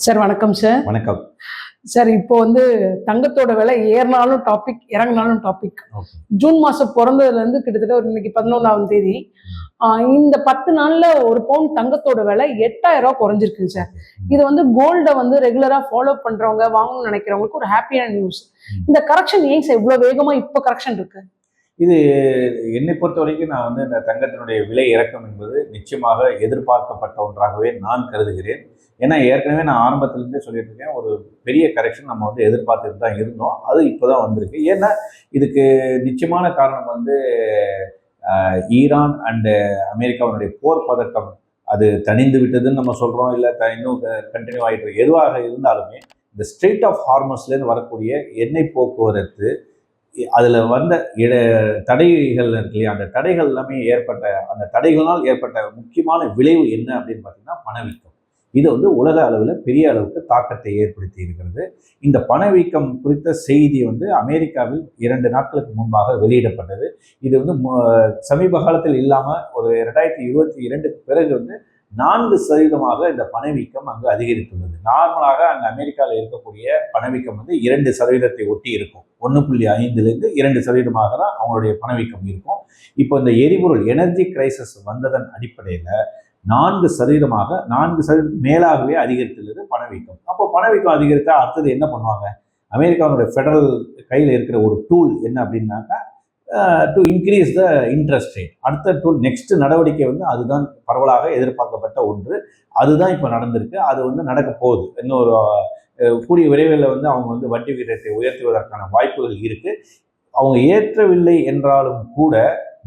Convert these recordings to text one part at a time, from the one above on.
Sir வணக்கம் sir. வணக்கம். Sir இப்போ தங்கத்தோட விலை ஏறினாலும் டாபிக், இறங்கினாலும் டாபிக். ஓகே. ஜூன் மாசம் பிறந்ததுலேருந்து கிட்டத்தட்ட ஒரு இன்னைக்கு 11ஆம் தேதி. இந்த 10 நாள்ல ஒரு பவுன் தங்கத்தோட விலை 8000 குறைஞ்சிருக்கு சார். இது கோல்டை ரெகுலரா ஃபாலோ பண்றவங்க, வாங்கணும்னு நினைக்கிறவங்களுக்கு ஒரு ஹாப்பியான நியூஸ். இந்த கரெக்ஷன் ஏன் சார் இவ்வளவு வேகமா இப்போ கரெக்ஷன் இருக்கு? இது என்னை பொறுத்த வரைக்கும் நான் இந்த தங்கத்தினுடைய விலை இறக்கம் என்பது நிச்சயமாக எதிர்பார்க்கப்பட்ட ஒன்றாகவே நான் கருதுகிறேன். ஏன்னா ஏற்கனவே நான் ஆரம்பத்திலேருந்தே சொல்லிட்டு இருக்கேன், ஒரு பெரிய கரெக்ஷன் நம்ம எதிர்பார்த்துட்டு தான் இருந்தோம். அது இப்போதான் வந்திருக்கு. ஏன்னா இதுக்கு நிச்சயமான காரணம் ஈரான் அண்டு அமெரிக்காவினுடைய போர் பதட்டம் அது தணிந்து விட்டதுன்னு நம்ம சொல்கிறோம், இல்லை இன்னும் கண்டினியூ ஆகிட்டு இருக்கு. எதுவாக இருந்தாலுமே இந்த ஸ்ட்ரெயிட் ஆஃப் ஹார்மஸ்லேருந்து வரக்கூடிய எண்ணெய் போக்குவரத்து, அதில் வந்த தடைகள் இருக்கு இல்லையா, அந்த தடைகள் எல்லாமே அந்த தடைகளால் ஏற்பட்ட முக்கியமான விளைவு என்ன அப்படின்னு பார்த்தீங்கன்னா பணவீக்கம். இது உலக அளவில் பெரிய அளவுக்கு தாக்கத்தை ஏற்படுத்தி இருக்கிறது. இந்த பணவீக்கம் குறித்த செய்தி அமெரிக்காவில் 2 நாட்களுக்கு முன்பாக வெளியிடப்பட்டது. இது சமீப காலத்தில் இல்லாமல் ஒரு 2022க்கு பிறகு 4% இந்த பணவீக்கம் அங்கு அதிகரித்துள்ளது. நார்மலாக அங்கே அமெரிக்காவில் இருக்கக்கூடிய பணவீக்கம் 2% ஒட்டி இருக்கும். 1.5லேருந்து 2% தான் அவங்களுடைய பணவீக்கம் இருக்கும். இப்போ இந்த எரிபொருள் எனர்ஜி கிரைசிஸ் வந்ததன் அடிப்படையில் 4% மேலாகவே அதிகரித்துள்ளது பணவீக்கம். அப்போ பணவீக்கம் அதிகரித்தா அடுத்தது என்ன பண்ணுவாங்க? அமெரிக்காவுடைய ஃபெடரல் கையில் இருக்கிற ஒரு டூல் என்ன அப்படின்னாக்கா, to increase the interest rate. அடுத்த டூல், நெக்ஸ்ட் நடவடிக்கை அதுதான் பரவலாக எதிர்பார்க்கப்பட்ட ஒன்று. அதுதான் இப்போ நடந்திருக்கு. அது நடக்க போகுது. இன்னொரு கூடிய விரைவில் அவங்க வட்டி விகிதத்தை உயர்த்துவதற்கான வாய்ப்புகள் இருக்கு. அவங்க ஏற்றவில்லை என்றாலும் கூட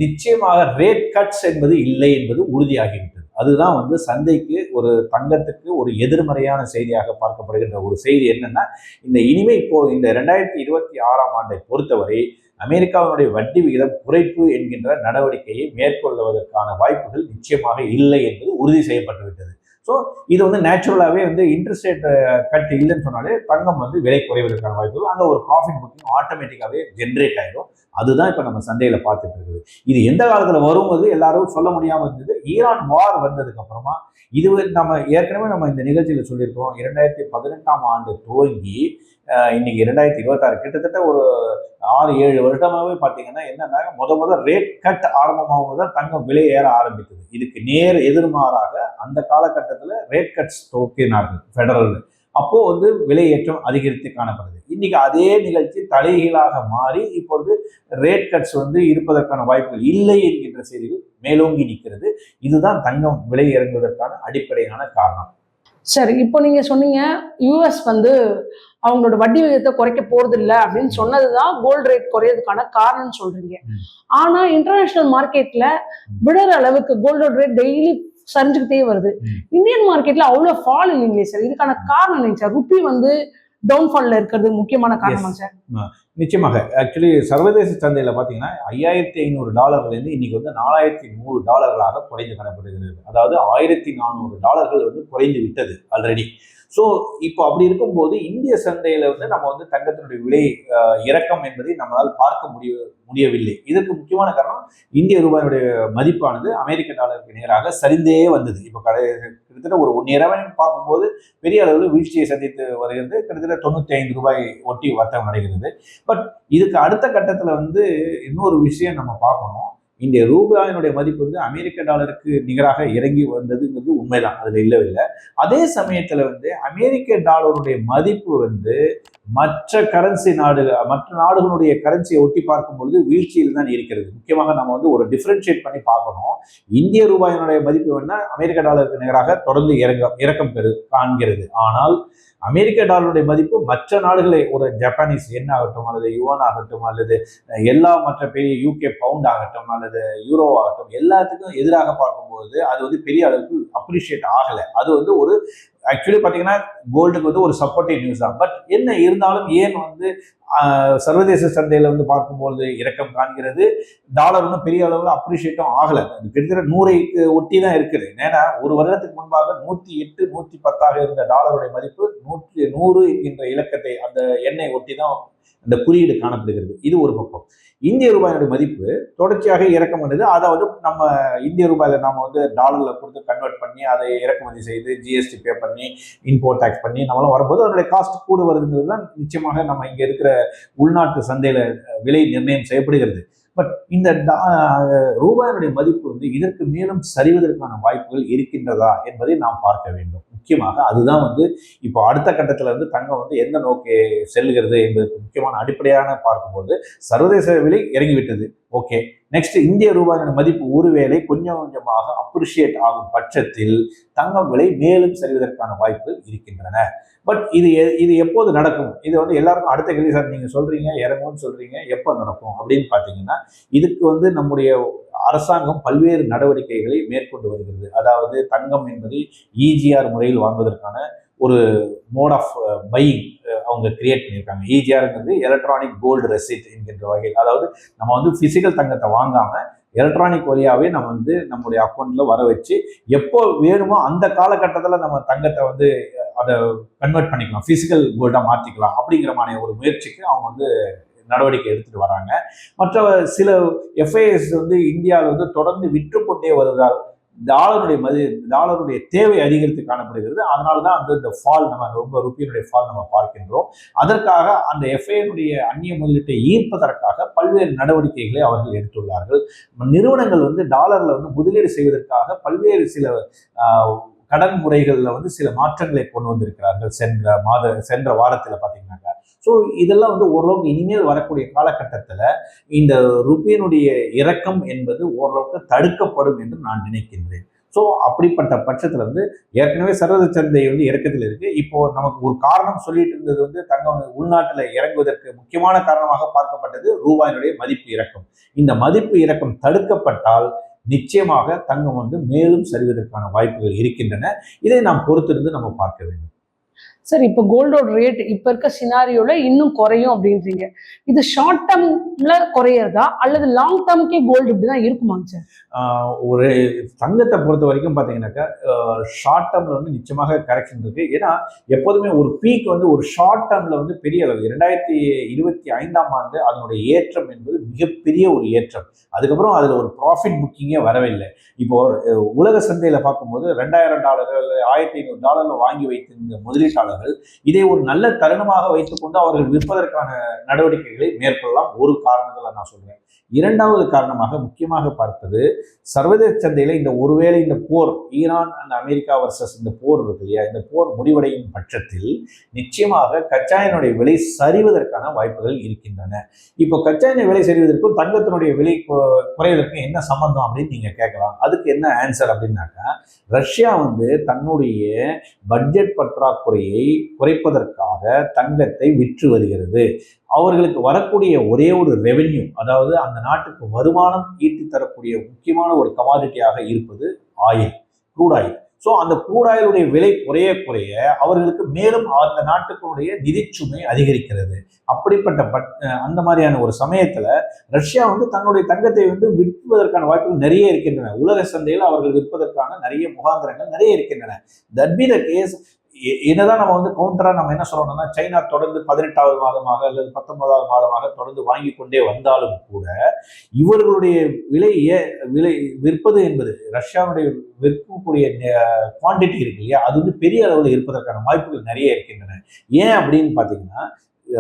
நிச்சயமாக ரேட் கட்ஸ் என்பது இல்லை என்பது உறுதியாகிவிட்டது. அதுதான் சந்தைக்கு, ஒரு தங்கத்துக்கு ஒரு எதிர்மறையான செய்தியாக பார்க்கப்படுகின்ற ஒரு செய்தி என்னன்னா, இனிமே இப்போ இந்த 2026ஆம் ஆண்டை பொறுத்தவரை அமெரிக்காவினுடைய வட்டி விகிதம் குறைப்பு என்கின்ற நடவடிக்கையை மேற்கொள்வதற்கான வாய்ப்புகள் நிச்சயமாக இல்லை என்பது உறுதி செய்யப்பட்டுவிட்டது. ஸோ இது நேச்சுரலாகவே இன்ட்ரெஸ்ட் ரேட் கட் இல்லைன்னு சொன்னாலே தங்கம் விலை குறைவதற்கான வாய்ப்புகள், அங்கே ஒரு ப்ராஃபிட் புக்கிங் ஆட்டோமேட்டிக்காகவே ஜென்ரேட் ஆகிடும். அதுதான் இப்போ நம்ம சந்தையில் பார்த்துட்டு இருக்குது. இது எந்த காலத்தில் வரும்போது எல்லாரும் சொல்ல முடியாமல் இருந்தது. ஈரான் வார் வந்ததுக்கு அப்புறமா இது நம்ம ஏற்கனவே இந்த நிகழ்ச்சியில் சொல்லியிருக்கோம். 2018ஆம் ஆண்டு துவங்கி இன்னைக்கு 2026, கிட்டத்தட்ட ஒரு 6-7 வருடமாகவே பார்த்தீங்கன்னா என்னன்னா, முத ரேட் கட் ஆரம்பமாகும் தான் தங்கம் விலை ஏற ஆரம்பித்தது. இதுக்கு நேர் எதிர்மாறாக அந்த காலகட்டத்தில் ரேட் கட்ஸ் துவக்கினார்கள் ஃபெடரல். அப்போ விலை ஏற்றம் அதிகரித்து காணப்படுது. இன்னைக்கு அதே நிகழ்ச்சி தலைகீழாக மாறி இப்பொழுது ரேட் கட்ஸ் இருப்பதற்கான வாய்ப்புகள் இல்லை என்கின்ற செய்திகள் மேலோங்கி நிற்கிறது. இதுதான் தங்கம் விலை இறங்குவதற்கான அடிப்படையான காரணம். சரி, இப்போ நீங்க சொன்னீங்க யூஎஸ் அவங்களோட வட்டி விகிதத்தை குறைக்க போறது இல்லை அப்படின்னு சொன்னதுதான் கோல்டு ரேட் குறையறதுக்கான காரணம்னு சொல்றீங்க. ஆனா இன்டர்நேஷனல் மார்க்கெட்ல விடுற அளவுக்கு கோல்டோட ரேட் டெய்லி சரிஞ்சுக்கிட்டே வருது. இந்தியன் மார்க்கெட்ல அவ்வளவு ஃபால் இல்லைங்களே சார். இதுக்கான காரணம் இல்லைங்க சார்? ருப்பி டவுன்ஃபால்ல இருக்கிறது முக்கியமான காரணமா சார்? நிச்சயமாக. ஆக்சுவலி சர்வதேச சந்தையில் பார்த்தீங்கன்னா $5500 இன்னைக்கு $4100 குறைந்து காணப்படுகிறது. அதாவது $1400 குறைந்து விட்டது ஆல்ரெடி. ஸோ இப்போ அப்படி இருக்கும்போது இந்திய சந்தையில் நம்ம தங்கத்தினுடைய விலை இறக்கம் என்பதை நம்மளால் பார்க்க முடியவில்லை. இதற்கு முக்கியமான காரணம், இந்திய ரூபாயினுடைய மதிப்பானது அமெரிக்க டாலருக்கு நேராக சரிந்தே வந்தது. இப்போ கிட்டத்தட்ட ஒரு 1 year பார்க்கும்போது பெரிய அளவில் வீழ்ச்சியை சந்தித்து வருகிறது. கிட்டத்தட்ட $95 ஒட்டி வர்த்தகம் நடைகிறது. பட் இதுக்கு அடுத்த கட்டத்தில் இன்னொரு விஷயம் நம்ம பார்க்கணும். இந்திய ரூபாயினுடைய மதிப்பு அமெரிக்க டாலருக்கு நிகராக இறங்கி வந்ததுங்கிறது உண்மைதான், அதுல இல்லவில்லை. அதே சமயத்துல அமெரிக்க டாலருடைய மதிப்பு மற்ற நாடுகளுடைய கரன்சியை ஒட்டி பார்க்கும் பொழுது வீழ்ச்சியில் தான் இருக்கிறது. முக்கியமாக நம்ம ஒரு டிஃபரன்ஷியேட் பண்ணி பார்க்கணும். இந்திய ரூபாயினுடைய மதிப்பு அமெரிக்க டாலருக்கு நிகராக தொடர்ந்து இறக்கம் காண்கிறது. ஆனால் அமெரிக்க டாலருடைய மதிப்பு மற்ற நாடுகளை, ஒரு ஜப்பானீஸ் என் ஆகட்டும், அல்லது யுவான் ஆகட்டும், அல்லது எல்லா மற்ற பெரிய UK பவுண்ட் ஆகட்டும், அல்லது யூரோ ஆகட்டும், எல்லாத்துக்கும் எதிராக பார்க்கும்போது அது பெரிய அளவுக்கு அப்ரிஷியேட் ஆகலை. அது ஒரு ஆக்சுவலி பார்த்தீங்கன்னா கோல்டுக்கு ஒரு சப்போர்ட்டிவ் நியூஸ் தான். பட் என்ன இருந்தாலும் ஏன் சர்வதேச சந்தையில வந்து பார்க்கும்போது இறக்கம் காண்கிறது. டாலர் ஒன்றும் பெரிய அளவில் அப்ரிஷியேட்டும் ஆகலை. கிட்டத்தட்ட 100 ஒட்டி தான் இருக்குது. ஏன்னா ஒரு வருடத்துக்கு முன்பாக 108 110 இருந்த டாலருடைய மதிப்பு 100 என்கின்ற இலக்கத்தை அந்த எண்ணை ஒட்டி தான் அந்த குறியீடு காணப்படுகிறது. இது ஒரு பக்கம். இந்திய ரூபாயினுடைய மதிப்பு தொடர்ச்சியாக இறக்கம் பண்ணுது. அதை வந்து நம்ம இந்திய ரூபாயில நாம வந்து டாலர்ல கொடுத்து கன்வெர்ட் பண்ணி அதை இறக்குமதி செய்து ஜிஎஸ்டி பே பண்ணி இம்போர்ட் டேக்ஸ் பண்ணி நம்மளாம் வரும்போது அதனுடைய காஸ்ட் கூட வருதுங்கிறது தான் நிச்சயமாக நம்ம இங்க இருக்கிற உள்நாட்டு சந்தையில விலை நிர்ணயம் செய்யப்படுகிறது. பட் இந்த ரூபாயினுடைய மதிப்பு வந்து இதற்கு மேலும் சரிவதற்கான வாய்ப்புகள் இருக்கின்றதா என்பதை நாம் பார்க்க வேண்டும். முக்கியமாக அதுதான் வந்து இப்போ அடுத்த கட்டத்துல இருந்து தங்கம் வந்து எந்த நோக்கி செல்கிறது என்பதற்கு முக்கியமான அடிப்படையான பார்க்கும்போது சர்வதேச விலை இறங்கிவிட்டது. ஓகே, நெக்ஸ்ட் இந்திய ரூபாயின் மதிப்பு ஒருவேளை கொஞ்சம் கொஞ்சமாக அப்ரிஷியேட் ஆகும் பட்சத்தில் தங்கம் விலை மேலும் சரிவதற்கான வாய்ப்புகள் இருக்கின்றன. பட் இது எப்போது நடக்கும்? இது வந்து எல்லாருக்கும் அடுத்த கேள்வி. சார் நீங்க சொல்றீங்க இறங்கும்னு சொல்றீங்க, எப்போ நடக்கும் அப்படின்னு பாத்தீங்கன்னா இதுக்கு வந்து நம்முடைய அரசாங்கம் பல்வேறு நடவடிக்கைகளை மேற்கொண்டு வருகிறது. அதாவது தங்கம் என்பதை இஜிஆர் முறையில் வாங்குவதற்கான ஒரு மோட் ஆஃப் பையிங் அவங்க கிரியேட் பண்ணியிருக்காங்க. இஜிஆர்ங்கிறது எலக்ட்ரானிக் கோல்டு ரெசிப்ட் என்கின்ற வகையில், அதாவது நம்ம வந்து பிசிக்கல் தங்கத்தை வாங்காம எலக்ட்ரானிக் வழியாவே நம்ம வந்து நம்முடைய அக்கௌண்ட்ல வர வச்சு எப்போ வேணுமோ அந்த காலகட்டத்தில் நம்ம தங்கத்தை வந்து அதை கன்வெர்ட் பண்ணிக்கலாம், பிசிக்கல் கோல்டா மாத்திக்கலாம் அப்படிங்கிற மாதிரி ஒரு முயற்சிக்கு அவங்க வந்து நடவடிக்கை எடுத்துட்டு வராங்க. மற்ற சில எஃப்ஐஎஸ் வந்து இந்தியாவில் வந்து தொடர்ந்து விற்று கொண்டே வருவதால் டாலருடைய தேவை அதிகரித்து காணப்படுகிறது. அதனாலதான் வந்து இந்த ஃபால் நம்ம ரொம்ப ருப்பியினுடைய ஃபால் நம்ம பார்க்கின்றோம். அதற்காக அந்த எஃப்ஐனுடைய அந்நிய முதலீட்டை ஈர்ப்பதற்காக பல்வேறு நடவடிக்கைகளை அவர்கள் எடுத்துள்ளார்கள். நிறுவனங்கள் வந்து டாலர்ல வந்து முதலீடு செய்வதற்காக பல்வேறு சில கடன் முறைகளில் வந்து சில மாற்றங்களை கொண்டு வந்திருக்கிறார்கள் சென்ற வாரத்தில் பார்த்தீங்கன்னாக்கா. ஸோ இதெல்லாம் வந்து ஓரளவுக்கு இனிமேல் வரக்கூடிய காலகட்டத்தில் இந்த ருப்பியினுடைய இறக்கம் என்பது ஓரளவுக்கு தடுக்கப்படும் என்று நான் நினைக்கின்றேன். ஸோ அப்படிப்பட்ட பட்சத்தில் வந்து ஏற்கனவே சர்வதேச சந்தை வந்து இறக்கத்தில் இருக்கு. இப்போ நமக்கு ஒரு காரணம் சொல்லிட்டு இருந்தது வந்து தங்கம் உள்நாட்டில் இறங்குவதற்கு முக்கியமான காரணமாக பார்க்கப்பட்டது ரூபாயினுடைய மதிப்பு இறக்கம். இந்த மதிப்பு இறக்கம் தடுக்கப்பட்டால் நிச்சயமாக தங்கம் வந்து மேலும் சரிவதற்கான வாய்ப்புகள் இருக்கின்றன. இதை நாம் பொறுத்திருந்து நம்ம பார்க்க வேண்டும். சார், இப்போ கோல்டோட ரேட் இப்ப இருக்க சினாரியோல இன்னும் குறையும் அப்படின்றீங்க. இது ஷார்ட் டேர்ம்ல குறையறதா அல்லது லாங் டேர்ம்க்கே கோல்டு இப்படிதான் இருக்குமாங்க சார்? ஒரு தங்கத்தை பொறுத்த வரைக்கும் பார்த்தீங்கன்னாக்கா ஷார்ட் டேர்ம்ல வந்து நிச்சயமாக கரெக்ஷன் இருக்கு. ஏன்னா எப்போதுமே ஒரு பீக் வந்து ஒரு ஷார்ட் டேர்ம்ல வந்து பெரிய அளவு 2025 அதனுடைய ஏற்றம் என்பது மிகப்பெரிய ஒரு ஏற்றம். அதுக்கப்புறம் அதுல ஒரு ப்ராஃபிட் புக்கிங்கே வரவில்லை. இப்போ உலக சந்தையில பார்க்கும்போது $2000 $1500 வாங்கி வைத்திருந்த முதலீட்டாளர்கள் இதை ஒரு நல்ல தருணமாக வைத்துக்கொண்டு அவர்கள் விற்பதற்கான நடவடிக்கைகளை மேற்கொள்ளலாம். ஒரு காரணத்துல நான் சொல்றேன். இரண்டாவது காரணமாக முக்கியமாக பார்ப்பது சர்வதேச சந்தையில இந்த ஒருவேளை இந்த போர் ஈரான் அண்ட் அமெரிக்கா வர்சஸ் இந்த போர் இருக்கு இல்லையா, இந்த போர் முடிவடையும் பட்சத்தில் நிச்சயமாக கச்சா எண்ணெய் விலை சரிவதற்கான வாய்ப்புகள் இருக்கின்றன. இப்போ கச்சா எண்ணெய் விலை சரிவதற்கும் தங்கத்தினுடைய விலை குறைவதற்கும் என்ன சம்பந்தம் அப்படின்னு நீங்க கேட்கலாம். அதுக்கு என்ன ஆன்சர் அப்படின்னாக்கா, ரஷ்யா வந்து தன்னுடைய பட்ஜெட் பற்றாக்குறையை குறைப்பதற்காக தங்கத்தை விற்று வருகிறது. அவர்களுக்கு வரக்கூடிய ஒரே ஒரு ரெவென்யூ, அதாவது அந்த நாட்டுக்கு வருமானம் ஈட்டி தரக்கூடிய முக்கியமான ஒரு கமாடிட்டியாக இருப்பது ஆயில், க்ரூட் ஆயில். ஸோ அந்த க்ரூட் ஆயிலுடைய விலை குறைய குறைய அவர்களுக்கு மேலும் அந்த நாட்டுக்குடைய நிதிச்சுமை அதிகரிக்கிறது. அப்படிப்பட்ட அந்த மாதிரியான ஒரு சமயத்துல ரஷ்யா வந்து தன்னுடைய தங்கத்தை வந்து விற்பதற்கான வாய்ப்புகள் நிறைய இருக்கின்றன. உலக சந்தையில் அவர்கள் விற்பதற்கான நிறைய முகாந்திரங்கள் நிறைய இருக்கின்றன. That be the case. என்னதான் நம்ம வந்து கவுண்டரா நம்ம என்ன சொல்லணும்னா, சைனா தொடர்ந்து 18வது மாதமாக அல்லது 19வது மாதமாக தொடர்ந்து வாங்கி கொண்டே வந்தாலும் கூட இவர்களுடைய விலை விற்பது என்பது ரஷ்யாவுடைய விற்கக்கூடிய குவான்டிட்டி இருக்கு இல்லையா, அது வந்து பெரிய அளவில் இருப்பதற்கான வாய்ப்புகள் நிறைய இருக்கின்றன. ஏன் அப்படின்னு பாத்தீங்கன்னா,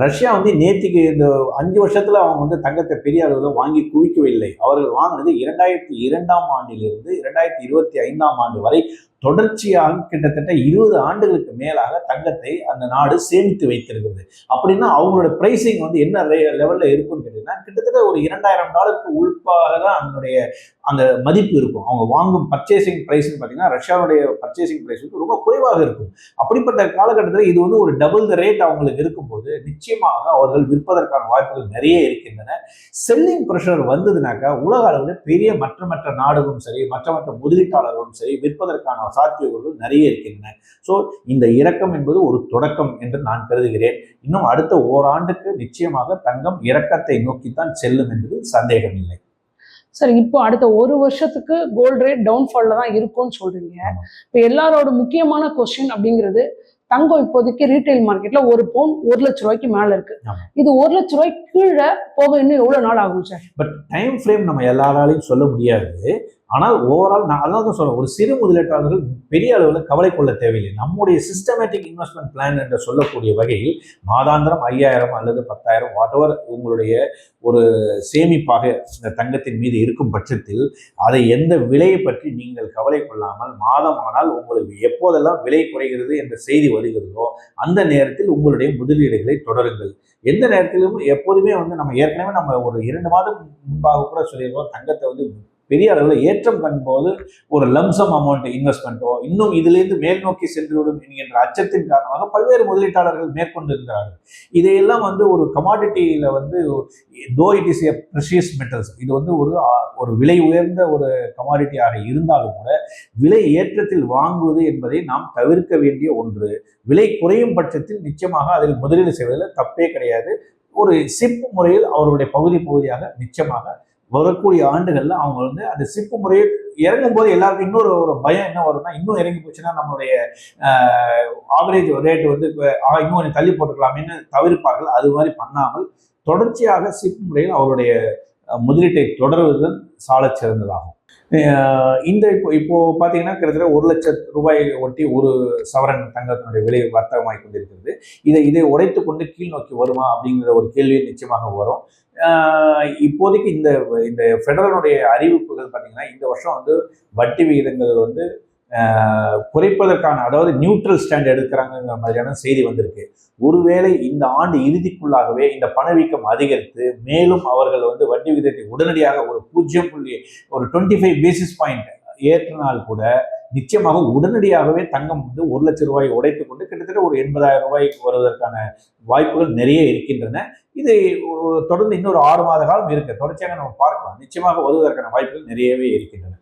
ரஷ்யா வந்து நேற்றுக்கு இந்த 5 வருஷத்துல அவங்க வந்து தங்கத்தை பெரிய அளவில் வாங்கி குவிக்கவில்லை. அவர்கள் வாங்கினது 2002ஆம் ஆண்டிலிருந்து 2025ஆம் ஆண்டு வரை தொடர்ச்சியாக கிட்டத்தட்ட 20 ஆண்டுகளுக்கு மேலாக தங்கத்தை அந்த நாடு சேமித்து வைத்திருக்கிறது. அப்படின்னா அவங்களோட பிரைசிங் வந்து என்ன லெவல்ல இருக்குன்னு கேட்டீங்கன்னா, கிட்டத்தட்ட ஒரு $2000 உள்பாக தான் அந்த மதிப்பு இருக்கும். அவங்க வாங்கும் பர்ச்சேசிங் பிரைஸ் பார்த்தீங்கன்னா ரஷ்யாவுடைய பர்ச்சேசிங் பிரைஸ் வந்து ரொம்ப குறைவாக இருக்கும். அப்படிப்பட்ட காலகட்டத்தில் இது வந்து ஒரு டபுள் த ரேட் அவங்களுக்கு இருக்கும்போது நிச்சயமாக அவர்கள் விற்பதற்கான வாய்ப்புகள் நிறைய இருக்கின்றன. செல்லிங் ப்ரெஷர் வந்ததுனாக்கா உலக அளவில் பெரிய மற்ற நாடுகளும் சரி, மற்ற முதலீட்டாளர்களும் சரி விற்பதற்கான சாத்தியக்கூறுகள் நிறைய இருக்கின்றன. ஸோ இந்த இறக்கம் என்பது ஒரு தொடக்கம் என்று நான் கருதுகிறேன். இன்னும் அடுத்த ஓராண்டுக்கு நிச்சயமாக தங்கம் இறக்கத்தை நோக்கித்தான் செல்லும் என்பது சந்தேகம் இல்லை. சரி, இப்போ அடுத்த ஒரு வருஷத்துக்கு கோல்டு ரேட் டவுன்ஃபால்ல தான் இருக்கும்னு சொல்றீங்க. இப்போ எல்லாரோட முக்கியமான கொஸ்டின் அப்படிங்கிறது, தங்கம் இப்போதைக்கு ரீட்டைல் மார்க்கெட்ல ஒரு பவுன் 1,00,000 ரூபாய்க்கு மேல இருக்கு. இது 1,00,000 ரூபாய்க்கு கீழே போக இன்னும் எவ்வளவு நாள் ஆகும் சார்? பட் டைம் ஃப்ரேம் நம்ம எல்லாராலையும் சொல்ல முடியாது. ஆனால் ஓவரால் நான் அதான் தான் சொல்றேன், ஒரு சிறு முதலீட்டாளர்கள் பெரிய அளவில் கவலை கொள்ள தேவையில்லை. நம்முடைய சிஸ்டமேட்டிக் இன்வெஸ்ட்மெண்ட் பிளான் என்று சொல்லக்கூடிய வகையில் மாதாந்திரம் 5,000 அல்லது 10,000 வாட்டவர் உங்களுடைய ஒரு சேமிப்பாக இந்த தங்கத்தின் மீது இருக்கும் பட்சத்தில் அதை எந்த விலையை பற்றி நீங்கள் கவலை கொள்ளாமல் மாதமானால் உங்களுக்கு எப்போதெல்லாம் விலை குறைகிறது என்ற செய்தி வருகிறதோ அந்த நேரத்தில் உங்களுடைய முதலீடுகளை தொடருங்கள். எந்த நேரத்திலும் எப்போதுமே நம்ம ஏற்கனவே நம்ம ஒரு 2 மாதம் முன்பாக கூட சொல்லியிருக்கோம், தங்கத்தை பெரிய அளவில் ஏற்றம் காணும்போது ஒரு லம்சம் அமௌண்ட் இன்வெஸ்ட்மெண்ட்டோ இன்னும் இதிலிருந்து மேல் நோக்கி சென்றுவிடும் என்கின்ற அச்சத்தின் காரணமாக பல்வேறு முதலீட்டாளர்கள் மேற்கொண்டு இருக்கிறார்கள். இதையெல்லாம் ஒரு கமாடிட்டியில் though it is a precious metals, இது ஒரு விலை உயர்ந்த ஒரு கமாடிட்டியாக இருந்தாலும் கூட விலை ஏற்றத்தில் வாங்குவது என்பதை நாம் தவிர்க்க வேண்டிய ஒன்று. விலை குறையும் பட்சத்தில் நிச்சயமாக அதில் முதலீடு செய்வதில் தப்பே கிடையாது. ஒரு சிப் முறையில் அவருடைய பகுதியாக நிச்சயமாக வரக்கூடிய ஆண்டுகள்ல அவங்க அந்த சிப்பு முறையை இறங்கும் போது எல்லாருக்கும் இன்னொரு ஒரு பயம் என்ன வரும்னா, இன்னும் இறங்கி போச்சுன்னா நம்மளுடைய ஆவரேஜ் ரேட் இன்னும் கொஞ்சம் தள்ளி போட்டுக்கலாமேன்னு தவிர்ப்பார்கள். அது மாதிரி பண்ணாமல் தொடர்ச்சியாக சிப்பு முறையில் அவருடைய முதலீட்டை தொடர்வதுதான் சால சிறந்ததாகும். இந்த இப்போ பார்த்தீங்கன்னா கிட்டத்தட்ட 1,00,000 ரூபாய் ஒட்டி ஒரு சவரன் தங்கத்தினுடைய விலை வர்த்தகமாகி கொண்டிருக்கிறது. இதை உடைத்து கொண்டு கீழ் நோக்கி வருமா அப்படிங்கிற ஒரு கேள்வி நிச்சயமாக வரும். இப்போதைக்கு இந்த இந்த ஃபெடரலுடைய அறிவிப்புகள் பார்த்தீங்கன்னா இந்த வருஷம் வட்டி விகிதங்கள் குறைப்பதற்கான, அதாவது நியூட்ரல் ஸ்டாண்ட் எடுக்கிறாங்கிற மாதிரியான செய்தி வந்திருக்கு. ஒருவேளை இந்த ஆண்டு இறுதிக்குள்ளாகவே இந்த பணவீக்கம் அதிகரித்து மேலும் அவர்கள் வட்டி விகிதத்தை உடனடியாக ஒரு 25 பேசிஸ் பாயிண்ட் ஏற்றினால் கூட நிச்சயமாக உடனடியாகவே தங்கம் 1,00,000 ரூபாய் உடைத்துக் கொண்டு கிட்டத்தட்ட ஒரு 80,000 ரூபாய்க்கு வருவதற்கான வாய்ப்புகள் நிறைய இருக்கின்றன. இது தொடர்ந்து இன்னொரு 6 மாத காலம் இருக்கு, தொடர்ச்சியாக நம்ம பார்க்கலாம். நிச்சயமாக வருவதற்கான வாய்ப்புகள் நிறையவே இருக்கின்றன.